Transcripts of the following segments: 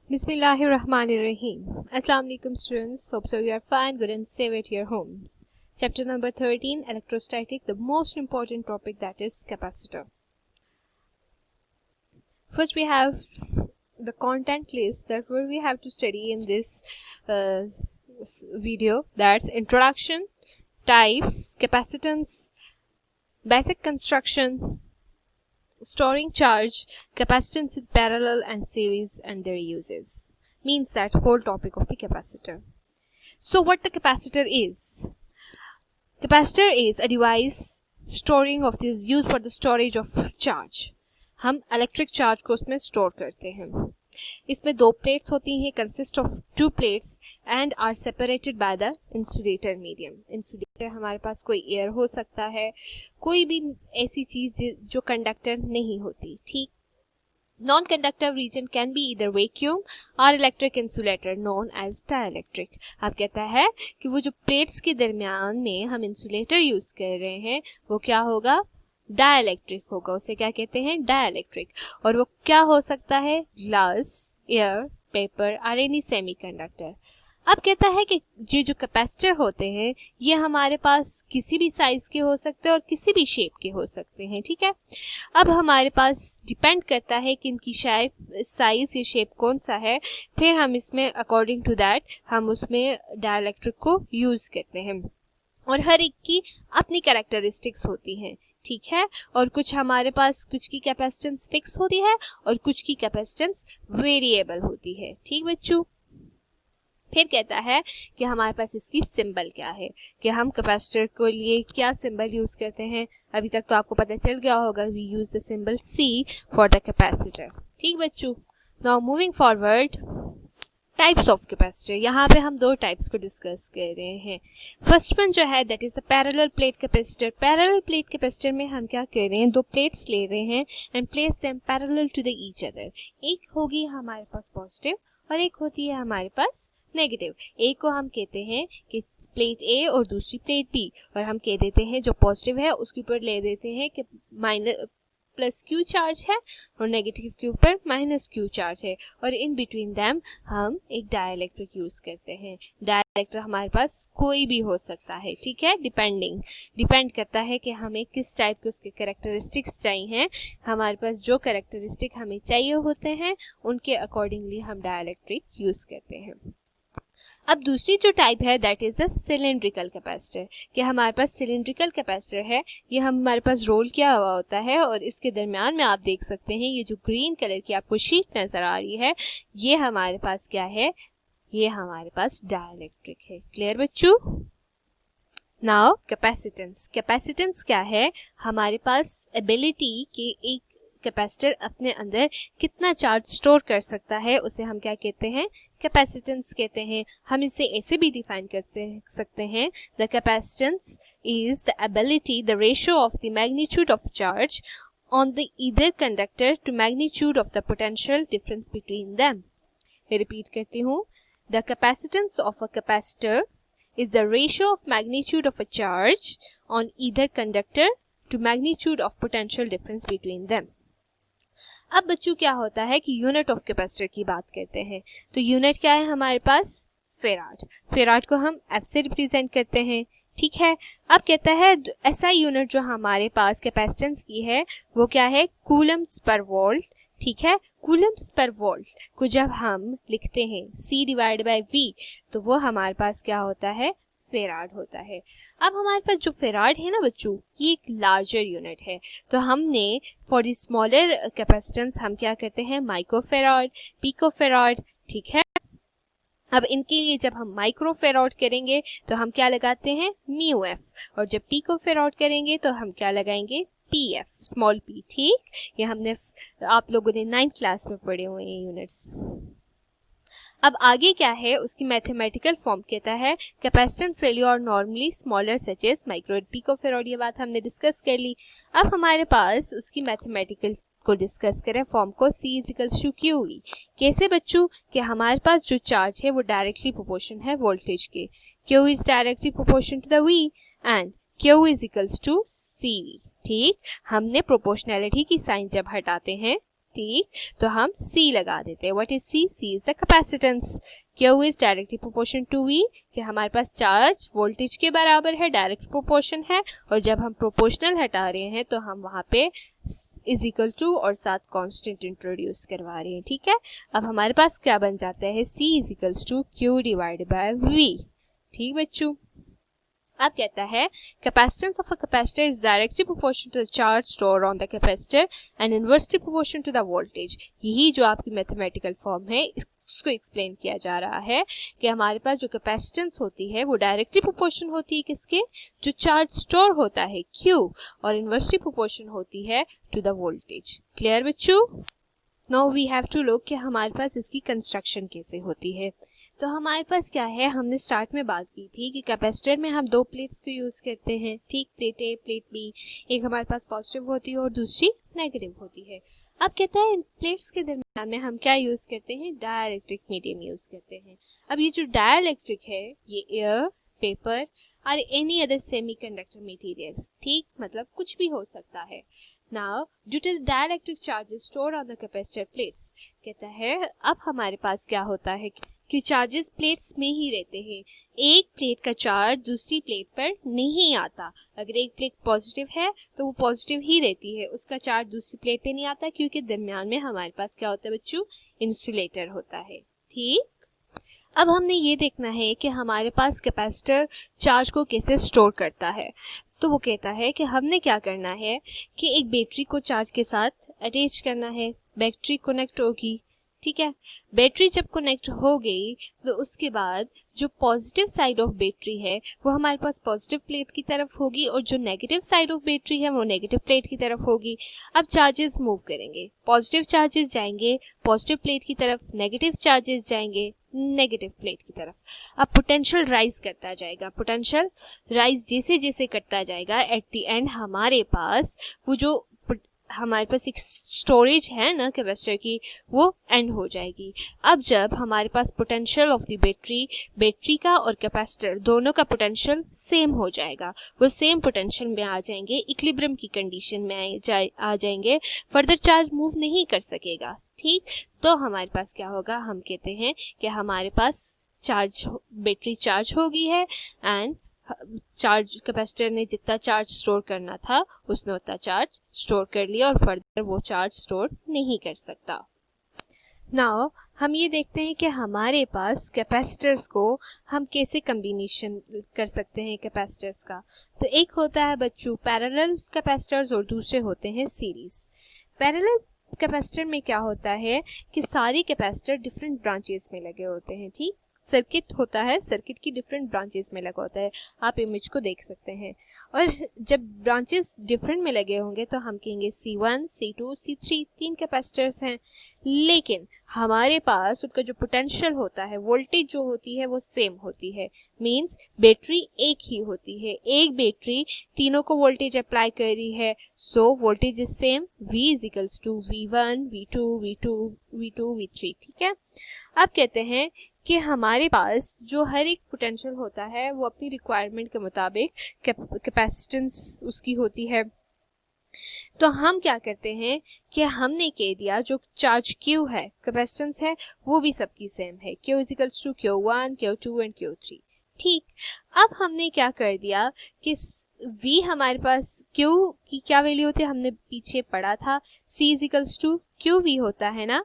Bismillahirrahmanirrahim. Assalamu alaikum students. Hope so you are fine, good and safe at your homes. Chapter number 13, electrostatic, the most important topic, that is capacitor. First we have the content list that we have to study in this video. That's introduction, types, capacitance, basic construction, storing charge, capacitance in parallel and series, and their uses. Means that whole topic of the capacitor. So what the capacitor is? Capacitor is a device storing of this used for the storage of charge. हम electric charge को उसमें store करते हैं. इसमें दो plates होती हैं, consist of two plates and are separated by the insulator medium. Insulator हमारे पास कोई एयर हो सकता है, कोई भी ऐसी चीज जो कंडक्टर नहीं होती. ठीक, non conductive region can be either vacuum और electric insulator known as dielectric. अब कहता है कि वो जो प्लेट्स के दरमियान में हम इंसुलेटर यूज कर रहे हैं वो क्या होगा? डाइलेक्ट्रिक होगा. उसे क्या कहते हैं? डाइलेक्ट्रिक. और वो क्या हो सकता है? ग्लास, एयर, पेपर और एनी सेमीकंडक्टर. अब कहता है कि ये जो कैपेसिटर होते हैं ये हमारे पास किसी भी साइज के हो सकते हैं और किसी भी शेप के हो सकते हैं. ठीक है, अब हमारे पास डिपेंड करता है कि इनकी साइज या शेप कौन सा है, फिर हम इसमें अकॉर्डिंग टू दैट हम उसमें डाइलेक्ट्रिक को यूज करते हैं. और हर एक की अपनी कैरेक्टरिस्टिक्स होती हैं. ठीक है, और कुछ हमारे पास कुछ की कैपेसिटेंस फिक्स होती है और कुछ की कैपेसिटेंस वेरिएबल होती है. ठीक बच्चों, फिर कहता है कि हमारे पास इसकी सिंबल क्या है, कि हम कैपेसिटर को लिए क्या सिंबल यूज करते हैं. अभी तक तो आपको पता चल गया होगा, we use the symbol C for the capacitor. ठीक बच्चों, now moving forward, types of capacitor. यहाँ पे हम दो टाइप्स को डिस्कस कर रहे हैं. फर्स्ट वन जो है that is the parallel plate capacitor. Parallel plate capacitor में हम क्या कर रहे हैं? दो प्लेट्स ले रहे हैं and place them parallel to the each other. एक होगी हमारे पास पॉजिटिव और एक होती है हमारे पास नेगेटिव. एक को हम कहते हैं कि प्लेट ए और दूसरी प्लेट बी, और हम कह देते हैं जो पॉजिटिव है उसके ऊपर ले देते हैं कि माइनस प्लस क्यू चार्ज है और नेगेटिव के ऊपर माइनस क्यू चार्ज है, और इन बिटवीन दैम हम एक डाइलेक्ट्रिक यूज करते हैं. डाइलेक्ट्रिक हमारे पास कोई भी हो सकता है. ठीक है, डिपेंड करता है कि हमें किस टाइप के उसके कैरेक्टरिस्टिक्स चाहिए हैं. हमारे पास जो कैरेक्टरिस्टिक हमें चाहिए होते हैं उनके अकॉर्डिंगली हम डाइलेक्ट्रिक यूज करते हैं. अब दूसरी जो टाइप है that is the cylindrical capacitor. कि हमारे पास सिलिंड्रिकल कैपेसिटर है, ये हमारे पास रोल किया हुआ होता है और इसके दरमियान में आप देख सकते हैं ये जो ग्रीन कलर की आपको शीट नजर आ रही है ये हमारे पास क्या है? ये हमारे पास डाइलेक्ट्रिक है. क्लियर बच्चों? नाउ कैपेसिटेंस क्या है? हमारे पास एबिलिटी के एक कैपेसिटर अपने अंदर कितना चार्ज स्टोर कर सकता है उसे हम क्या कहते हैं? कैपेसिटेंस कहते हैं. हम इसे ऐसे भी डिफाइन कर सकते हैं, the capacitance is the ability, the ratio of the magnitude of charge on the either conductor to magnitude of the potential difference between them. मैं रिपीट करती हूँ, the capacitance of a capacitor is the ratio of magnitude of a charge on either conductor to magnitude of potential difference between them. अब बच्चों क्या होता है कि unit of capacitor की बात करते हैं. तो यूनिट क्या है हमारे पास? फेराड. फेराड को हम F से रिप्रेजेंट करते हैं. ठीक है, अब कहता है ऐसा यूनिट जो हमारे पास कैपेसिटेंस की है वो क्या है? कूलम्स पर वोल्ट. ठीक है, कूलम्स पर वोल्ट को जब हम लिखते हैं C डिवाइड बाय V तो वो हमारे पास क्या होता है? फेराड होता है. अब हमारे पास जो फेराड है ना बच्चों, ये एक लार्जर यूनिट है. तो हमने फॉर द स्मॉलर कैपेसिटेंस हम क्या करते हैं? Microfarad, picofarad. ठीक है, अब इनके लिए जब हम माइक्रोफेराड करेंगे तो हम क्या लगाते हैं? म्यू एफ, और जब पिकोफेराड करेंगे तो हम क्या लगाएंगे? P F, small P. ठीक, ये हमने आप लोगों ने 9th क्लास में पढ़े हुए हैं यूनिट्स. अब आगे क्या है? उसकी मैथमेटिकल फॉर्म कहता है capacitance value are normally smaller such as micro picofarad. ये बात हमने डिस्कस कर ली. अब हमारे पास उसकी मैथमेटिकल को डिस्कस करें फॉर्म को C equals to Q E. कैसे बच्चों? कि हमारे पास जो चार्ज है वो डायरेक्टली प्रोपोर्शन है वोल्टेज के. Q is directly proportion to the V and Q is equals to CV. ठीक, हमने प्रोपोर्शनैलिटी की साइन जब हटाते हैं ठीक, तो हम C लगा देते हैं. What is C? C is the capacitance. Q is directly proportion to V, कि हमारे पास चार्ज वोल्टेज के बराबर है, डायरेक्ट प्रोपोर्शन है, और जब हम प्रोपोर्शनल हटा रहे हैं तो हम वहां पे इज इक्वल टू और साथ कांस्टेंट इंट्रोड्यूस करवा रहे हैं. ठीक है, अब हमारे पास क्या बन जाता है? C is equals to Q divided by V. ठीक बच्चों, अब कहता है capacitance of a capacitor is directly proportional to the charge store on the capacitor and inversely proportional to the voltage. यही जो आपकी मैथमेटिकल फॉर्म है इसको एक्सप्लेन किया जा रहा है कि हमारे पास जो कैपेसिटेंस होती है वो डायरेक्टली प्रोपोर्शन होती है किसके? जो चार्ज स्टोर होता है Q, और इनवर्सली प्रोपोर्शन होती है टू द वोल्टेज. क्लियर बच्चों? Now we have to look कि हमारे पास इसकी कंस्ट्रक्शन कैसे होती है. तो हमारे पास क्या है, हमने स्टार्ट में बात की थी कि कैपेसिटर में हम दो प्लेट्स को यूज करते हैं. ठीक, प्लेट ए प्लेट बी, एक हमारे पास पॉजिटिव होती है और दूसरी नेगेटिव होती है. अब कहता है इन प्लेट्स के दरमियान में हम क्या यूज करते हैं? डाइलेक्ट्रिक मीडियम यूज करते हैं. अब ये जो डाइलेक्ट्रिक है ये एयर, पेपर और एनी अदर सेमीकंडक्टर मटेरियल, ठीक, मतलब कुछ भी हो सकता है. Now due to the dielectric charges stored on the capacitor plates, कहता है अब हमारे पास क्या होता है कि चार्जेस प्लेट्स में ही रहते हैं. एक प्लेट का चार्ज दूसरी प्लेट पर नहीं आता. अगर एक प्लेट पॉजिटिव है तो वो पॉजिटिव ही रहती है, उसका चार्ज दूसरी प्लेट पे नहीं आता, क्योंकि दरमियान में हमारे पास क्या होता है बच्चों? इंसुलेटर होता है. ठीक, अब हमने ये देखना है कि हमारे पास कैपेसिटर चार्ज को कैसे स्टोर करता है. तो वो कहता है कि हमने क्या करना है कि एक बैटरी को चार्ज के साथ अटैच करना है. बैटरी कनेक्ट होगी. ठीक है, बैटरी जब कनेक्ट हो गई तो उसके बाद जो पॉजिटिव साइड ऑफ बैटरी है वो हमारे पास पॉजिटिव प्लेट की तरफ होगी, और जो नेगेटिव साइड ऑफ बैटरी है वो नेगेटिव प्लेट की तरफ होगी. अब चार्जेस मूव करेंगे, पॉजिटिव चार्जेस जाएंगे पॉजिटिव प्लेट की तरफ, नेगेटिव चार्जेस जाएंगे नेगेटिव प्लेट की तरफ. अब पोटेंशियल राइज करता जाएगा. पोटेंशियल राइज जैसे जैसे करता जाएगा, एट द एंड हमारे पास वो जो हमारे पास एक स्टोरेज है ना कैपेसिटर की, वो एंड हो जाएगी. अब जब हमारे पास पोटेंशियल ऑफ द बैटरी का और कैपेसिटर दोनों का पोटेंशियल सेम हो जाएगा, वो सेम पोटेंशियल में आ जाएंगे, इक्विलिब्रियम की कंडीशन में आ जाएंगे, फर्दर चार्ज मूव नहीं कर सकेगा. ठीक, तो हमारे पास क्या होगा? हम कहते हैं कि हमारे पास बैटरी चार्ज हो गई है एंड चार्ज कैपेसिटर ने जितना चार्ज स्टोर करना था उसने उतना चार्ज स्टोर कर लिया और फर्दर वो चार्ज स्टोर नहीं कर सकता. नाउ हम ये देखते हैं कि हमारे पास कैपेसिटर्स को हम कैसे कॉम्बिनेशन कर सकते हैं कैपेसिटर्स का. तो एक होता है बच्चों पैरेलल कैपेसिटर्स और दूसरे होते हैं सीरीज. पैरेलल कैपेसिटर में क्या होता है कि सारे कैपेसिटर डिफरेंट ब्रांचेस में लगे होते हैं. ठीक, सर्किट होता है, सर्किट की डिफरेंट ब्रांचेस में लगा होता है. आप इमेज को देख सकते हैं. और जब ब्रांचेस डिफरेंट में लगे होंगे तो हम कहेंगे C1, C2, C3 तीन कैपेसिटर्स हैं. लेकिन हमारे पास उनका जो पोटेंशियल होता है, वोल्टेज जो होती है वो सेम होती है. मींस बैटरी एक ही होती है, एक बैटरी तीनों को वोल्टेज अप्लाई कर रही है. So voltage is same, V is equals to V1, V2, V2, V2, V3. ठीक है, अब कहते हैं कि हमारे पास जो हर एक पोटेंशियल होता है वो अपनी रिक्वायरमेंट के मुताबिक कैपेसिटेंस उसकी होती है. तो हम क्या करते हैं कि हमने कह दिया जो चार्ज Q है, कैपेसिटेंस है, वो भी सबकी सेम है. Q is equals to Q1, Q2 and Q3. ठीक, अब हमने क्या कर दिया कि V हमारे पास Q की क्या वैल्यू होती है हमने पीछे पढ़ा था, C is equals to QV होता है ना,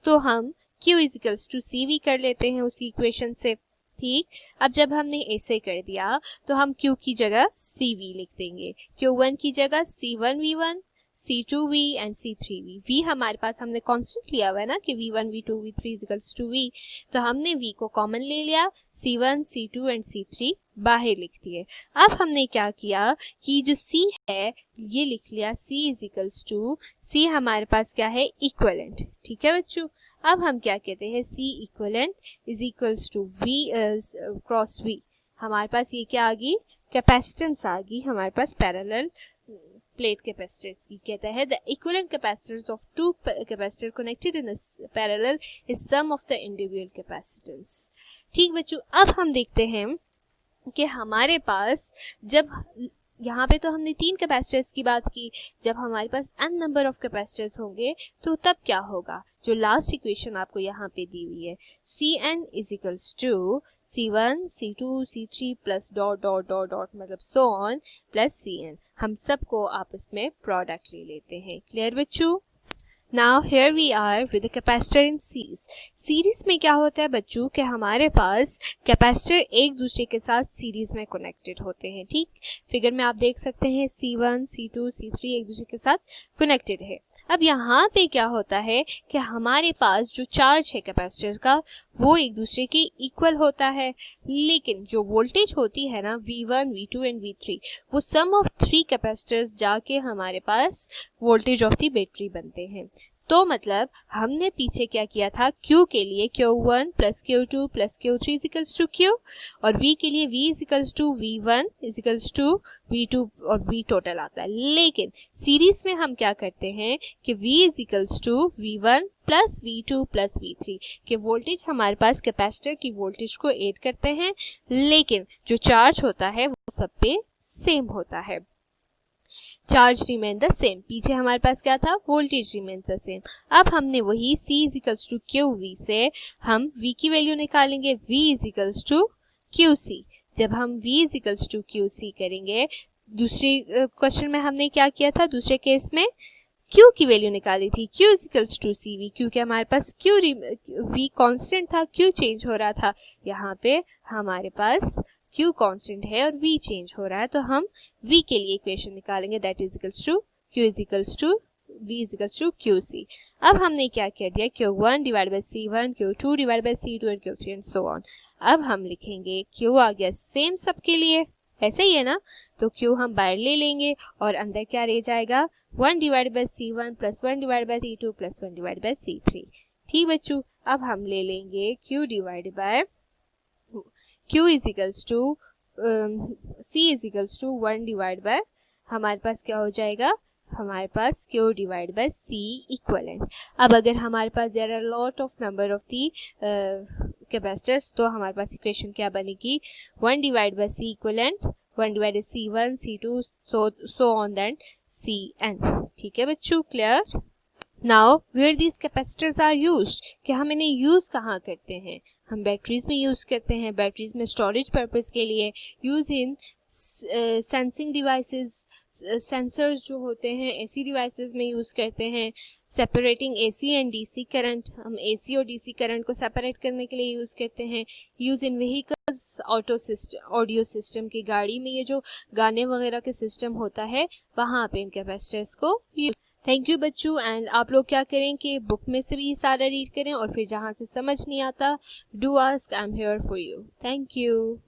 तो हम Q is equals to CV कर लेते हैं उसी इक्वेशन से. ठीक, अब जब हमने ऐसे कर दिया तो हम Q की जगह CV लिख देंगे, Q1 की जगह C1V1, C2V and C3V. V हमारे पास हमने कांस्टेंट लिया हुआ है ना कि V1, V2, V3 is equals to V, तो हमने V को कॉमन ले लिया, C1, C2 एंड C3 बाहर लिख दिए. अब हमने क्या किया कि जो C है ये लिख लिया, C is equals to, C हमारे पास क्या है? इक्विवेलेंट. ठीक है बच्चों, अब हम क्या कहते हैं? C equivalent is equals to V cross V. हमारे पास ये क्या आ गई? कैपेसिटेंस आ गई हमारे पास पैरेलल प्लेट कैपेसिटर्स की. कहता है the equivalent capacitors of two capacitor connected in parallel is sum of the individual capacitance. ठीक बच्चों, अब हम देखते हैं कि हमारे पास जब यहाँ पे तो हमने 3 कैपेसिटर्स की बात की, जब हमारे पास n नंबर ऑफ कैपेसिटर्स होंगे तो तब क्या होगा, जो लास्ट इक्वेशन आपको यहाँ पे दी हुई है, Cn is equals to C1 C2 C3 plus dot dot dot dot मतलब सो ऑन प्लस Cn, हम सबको आपस में प्रोडक्ट ले लेते हैं। क्लियर बच्चों? Now here we are with the capacitor in series. Series में क्या होता है बच्चों कि हमारे पास कैपेसिटर एक दूसरे के साथ सीरीज में कनेक्टेड होते हैं। ठीक, फिगर में आप देख सकते हैं C1 C2 C3 एक दूसरे के साथ कनेक्टेड है। अब यहाँ पे क्या होता है कि हमारे पास जो चार्ज है कैपेसिटर का वो एक दूसरे के इक्वल होता है, लेकिन जो वोल्टेज होती है ना V1 V2 एंड V3, वो सम ऑफ 3 कैपेसिटर्स जाके हमारे पास वोल्टेज ऑफ द बैटरी बनते हैं। तो मतलब हमने पीछे क्या किया था, Q के लिए Q1 plus Q2 plus Q3 equals to Q, और V के लिए V equals to V1 equals to V2 और V टोटल आता है। लेकिन सीरीज में हम क्या करते हैं कि V equals to V1 plus V2 plus V3 के वोल्टेज हमारे पास कैपेसिटर की वोल्टेज को ऐड करते हैं, लेकिन जो चार्ज होता है वो सब पे सेम होता है। चार्ज रिमेन द सेम, पीछे हमारे पास क्या था, वोल्टेज रिमेन द सेम। अब हमने वही C इजिकल्स टू QV से हम V की वैल्यू निकालेंगे, V इजिकल्स टू QC। जब हम V इजिकल्स टू QC करेंगे, दूसरी क्वेश्चन में हमने क्या किया था, दूसरे केस में Q की वैल्यू निकाली थी, Q इजिकल्स टू CV, क्योंकि हमारे पास V कांस्टेंट था, Q चेंज हो रहा था। यहाँ पे हमारे पास Q कांस्टेंट है और V चेंज हो रहा है, तो हम V के लिए इक्वेशन निकालेंगे, that is equals to Q equals to V equals to QC। अब हमने क्या कर दिया, Q1 divide by C1, Q2 divide by C2 and Q3 and so on. अब हम लिखेंगे Q आ गया सेम सबके लिए, ऐसे ही है ना, तो Q हम बाहर ले लेंगे और अंदर क्या रह जाएगा, 1 divide by C1 plus 1 divide by C2 plus 1 divide by C3। ठीक बच्चों, अब हम ले लेंगे Q divide by Q is equals to C is equals to 1 divide by, हमारे पास क्या हो जाएगा, हमारे पास Q divide by C equivalent. अब अगर हमारे पास there are lot of number of the capacitors, तो हमारे पास इक्वेशन क्या बनेगी, 1 divide by C equivalent, 1 divide C1 C2 so on that Cn। ठीक है बच्चों, clear? Now where these capacitors are used, कि हम इन्हें यूज कहाँ करते हैं, हम बैटरीज में यूज करते हैं, बैटरीज में स्टोरेज पर्पस के लिए, use in sensing devices, sensors जो होते हैं ऐसी डिवाइसेस में यूज करते हैं, separating AC and DC current, हम AC और DC करंट को सेपरेट करने के लिए यूज करते हैं, use in vehicles, audio system की गाड़ी में ये जो गाने वगैरह के सिस्टम होता है वहाँ पे इन कैपेसिटर्स को यूज। थैंक यू बच्चों, एंड आप लोग क्या करें कि बुक में से भी सारा रीड करें, और फिर जहाँ से समझ नहीं आता do ask, I am here for you. Thank you.